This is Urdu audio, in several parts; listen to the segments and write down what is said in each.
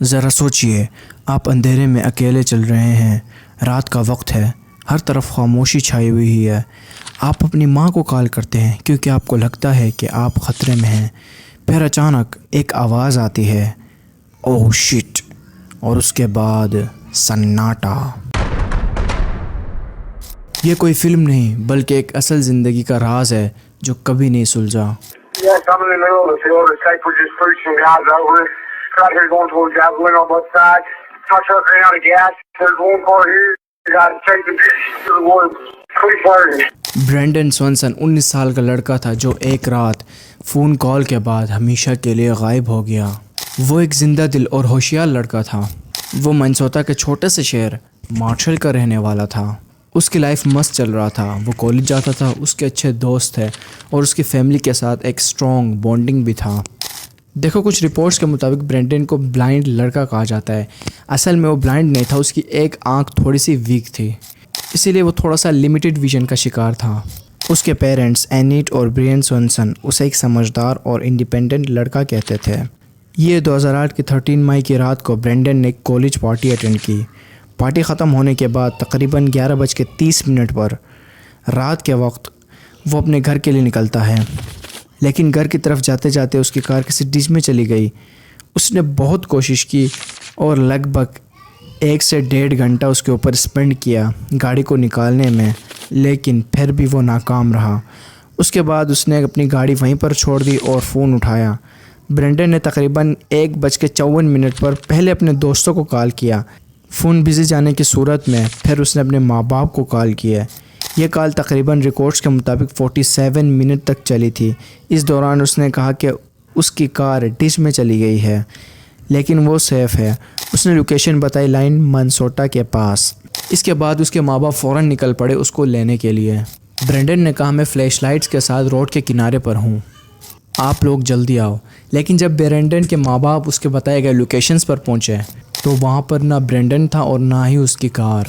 ذرا سوچئے، آپ اندھیرے میں اکیلے چل رہے ہیں، رات کا وقت ہے، ہر طرف خاموشی چھائی ہوئی ہے۔ آپ اپنی ماں کو کال کرتے ہیں کیونکہ آپ کو لگتا ہے کہ آپ خطرے میں ہیں۔ پھر اچانک ایک آواز آتی ہے، اوہ شٹ، اور اس کے بعد سناٹا۔ یہ کوئی فلم نہیں بلکہ ایک اصل زندگی کا راز ہے جو کبھی نہیں سلجھا۔ Yes, I'm in the middle of the field. The site was just preaching guys over. Right here going towards Javelin on both sides. My truck ran out of gas. There's one car here. You got to take the pictures to the woods. Please learn. Brandon Swanson 19 سال کا لڑکا تھا جو ایک رات فون کال کے بعد ہمیشہ کے لیے غائب ہو گیا۔ وہ ایک زندہ دل اور ہوشیار لڑکا تھا۔ وہ منیسوٹا کے چھوٹے سے شہر مارشل کا رہنے والا تھا۔ اس کی لائف مست چل رہا تھا، وہ کالج جاتا تھا، اس کے اچھے دوست تھے اور اس کی فیملی کے ساتھ ایک سٹرونگ بانڈنگ بھی تھا۔ دیکھو، کچھ رپورٹس کے مطابق برینڈن کو بلائنڈ لڑکا کہا جاتا ہے۔ اصل میں وہ بلائنڈ نہیں تھا، اس کی ایک آنکھ تھوڑی سی ویک تھی، اسی لیے وہ تھوڑا سا لمیٹڈ ویژن کا شکار تھا۔ اس کے پیرنٹس اینیٹ اور برین سوانسن اسے ایک سمجھدار اور انڈیپینڈنٹ لڑکا کہتے تھے۔ یہ 2008 کی 13 مئی کی رات کو برینڈن نے ایک کالج پارٹی اٹینڈ کی۔ پارٹی ختم ہونے کے بعد تقریباً 11:30 پر رات کے وقت وہ اپنے گھر کے لیے نکلتا ہے، لیکن گھر کی طرف جاتے جاتے اس کی کار کسی ڈچ میں چلی گئی۔ اس نے بہت کوشش کی اور لگ بھگ 1 سے 1.5 گھنٹہ اس کے اوپر اسپینڈ کیا گاڑی کو نکالنے میں، لیکن پھر بھی وہ ناکام رہا۔ اس کے بعد اس نے اپنی گاڑی وہیں پر چھوڑ دی اور فون اٹھایا۔ برینڈن نے تقریباً 1:54 پر پہلے اپنے دوستوں کو کال کیا۔ فون بزی جانے کی صورت میں پھر اس نے اپنے ماں باپ کو کال کیا۔ یہ کال تقریباً ریکارڈز کے مطابق 47 منٹ تک چلی تھی۔ اس دوران اس نے کہا کہ اس کی کار ڈچ میں چلی گئی ہے لیکن وہ سیف ہے۔ اس نے لوکیشن بتائی لائن منیسوٹا کے پاس۔ اس کے بعد اس کے ماں باپ فوراً نکل پڑے اس کو لینے کے لیے۔ برینڈن نے کہا، میں فلیش لائٹس کے ساتھ روڈ کے کنارے پر ہوں، آپ لوگ جلدی آؤ۔ لیکن جب برینڈن کے ماں باپ اس کے بتائے گئے لوکیشنز پر پہنچے تو وہاں پر نہ برینڈن تھا اور نہ ہی اس کی کار۔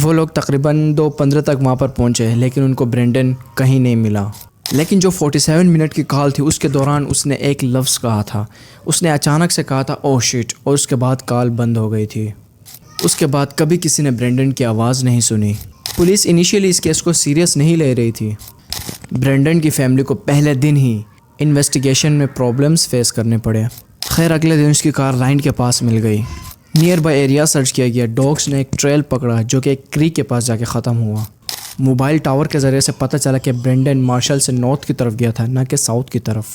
وہ لوگ تقریباً 2:15 تک وہاں پر پہنچے لیکن ان کو برینڈن کہیں نہیں ملا۔ لیکن جو 47 منٹ کی کال تھی اس کے دوران اس نے ایک لفظ کہا تھا۔ اس نے اچانک سے کہا تھا، اوہ شٹ، اور اس کے بعد کال بند ہو گئی تھی۔ اس کے بعد کبھی کسی نے برینڈن کی آواز نہیں سنی۔ پولیس انیشیلی اس کیس کو سیریس نہیں لے رہی تھی۔ برینڈن کی فیملی کو پہلے دن ہی انویسٹیگیشن میں پرابلمز فیس کرنے پڑے۔ خیر اگلے دن اس کی کار لائن کے پاس مل گئی۔ نیئر بائی ایریا سرچ کیا گیا۔ ڈاگس نے ایک ٹریل پکڑا جو کہ ایک کریک کے پاس جا کے ختم ہوا۔ موبائل ٹاور کے ذریعے سے پتہ چلا کہ برینڈن مارشل سے نارتھ کی طرف گیا تھا، نہ کہ ساؤتھ کی طرف،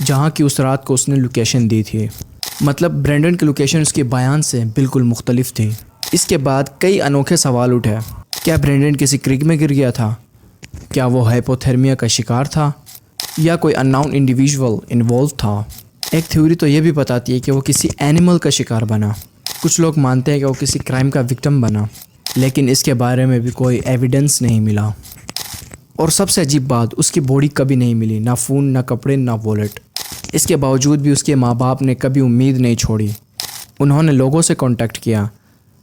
جہاں کی اس رات کو اس نے لوکیشن دی تھی۔ مطلب برینڈن کی لوکیشن اس کے بیان سے بالکل مختلف تھی۔ اس کے بعد کئی انوکھے سوال اٹھے۔ کیا برینڈن کسی کریک میں گر گیا تھا؟ کیا وہ ہائپوتھرمیا کا شکار تھا؟ یا کوئی ان نون انڈیویژول انوالو تھا؟ ایک تھیوری تو یہ بھی بتاتی ہے کہ وہ کسی اینیمل کا شکار بنا۔ کچھ لوگ مانتے ہیں کہ وہ کسی کرائم کا وکٹم بنا، لیکن اس کے بارے میں بھی کوئی ایویڈنس نہیں ملا۔ اور سب سے عجیب بات، اس کی باڈی کبھی نہیں ملی، نہ فون، نہ کپڑے، نہ والیٹ۔ اس کے باوجود بھی اس کے ماں باپ نے کبھی امید نہیں چھوڑی۔ انہوں نے لوگوں سے کانٹیکٹ کیا،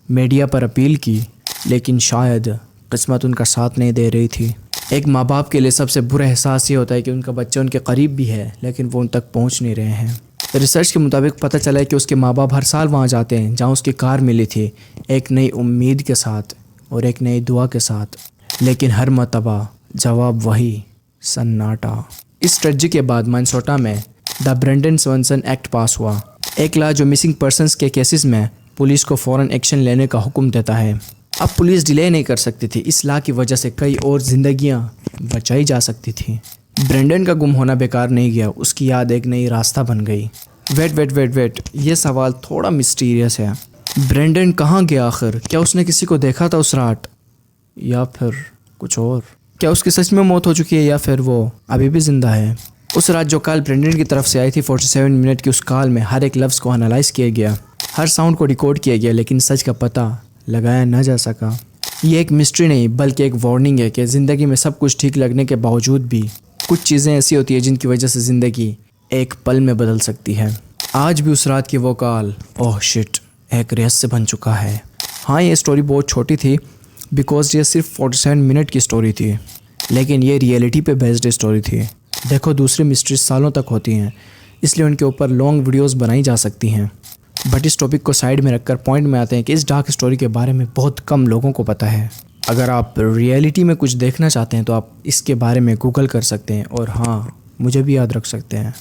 میڈیا پر اپیل کی، لیکن شاید قسمت ان کا ساتھ نہیں دے رہی تھی۔ ایک ماں باپ کے لیے سب سے برا احساس یہ ہوتا ہے کہ ان کا بچہ ان کے قریب بھی ہے لیکن وہ ان تک پہنچ نہیں رہے ہیں۔ ریسرچ کے مطابق پتہ چلا ہے کہ اس کے ماں باپ ہر سال وہاں جاتے ہیں جہاں اس کی کار ملی تھی، ایک نئی امید کے ساتھ اور ایک نئی دعا کے ساتھ، لیکن ہر مرتبہ جواب وہی، سناٹا۔ اس ٹریجڈی کے بعد منیسوٹا میں دا برینڈن سوانسن ایکٹ پاس ہوا، ایک لا جو مسنگ پرسنز کے کیسز میں پولیس کو فوراً ایکشن لینے کا حکم دیتا ہے۔ اب پولیس ڈیلے نہیں کر سکتی تھی، اس لا کی وجہ سے کئی اور زندگیاں بچائی جا سکتی تھیں۔ برینڈن کا گم ہونا بیکار نہیں گیا، اس کی یاد ایک نئی راستہ بن گئی۔ ویٹ، یہ سوال تھوڑا مسٹیریس ہے۔ برینڈن کہاں گیا آخر؟ کیا اس نے کسی کو دیکھا تھا اس رات، یا پھر کچھ اور؟ کیا اس کی سچ میں موت ہو چکی ہے یا پھر وہ ابھی بھی زندہ ہے؟ اس رات جو کال برینڈن کی طرف سے آئی تھی 47 منٹ کی، اس کال میں ہر ایک لفظ کو انالائز کیا گیا، ہر ساؤنڈ کو ریکارڈ کیا گیا، لیکن سچ کا پتہ لگایا نہ جا سکا۔ یہ ایک مسٹری نہیں بلکہ ایک وارننگ ہے کہ زندگی میں سب کچھ ٹھیک لگنے کے باوجود بھی کچھ چیزیں ایسی ہوتی ہیں جن کی وجہ سے زندگی ایک پل میں بدل سکتی ہے۔ آج بھی اس رات کی وہ کال، اوہ شٹ، ایک ریس سے بن چکا ہے۔ ہاں، یہ اسٹوری بہت چھوٹی تھی بیکاز یہ صرف 47 منٹ کی اسٹوری تھی، لیکن یہ ریئلٹی پہ بیسڈ اسٹوری تھی۔ دیکھو، دوسری مسٹریز سالوں تک ہوتی ہیں، اس لیے ان کے اوپر لانگ ویڈیوز بنائی جا سکتی ہیں۔ بٹ اس ٹاپک کو سائڈ میں رکھ کر پوائنٹ میں آتے ہیں کہ اس ڈارک سٹوری کے بارے میں بہت کم لوگوں کو پتہ ہے. اگر آپ ریئلٹی میں کچھ دیکھنا چاہتے ہیں تو آپ اس کے بارے میں گوگل کر سکتے ہیں اور ہاں مجھے بھی یاد رکھ سکتے ہیں.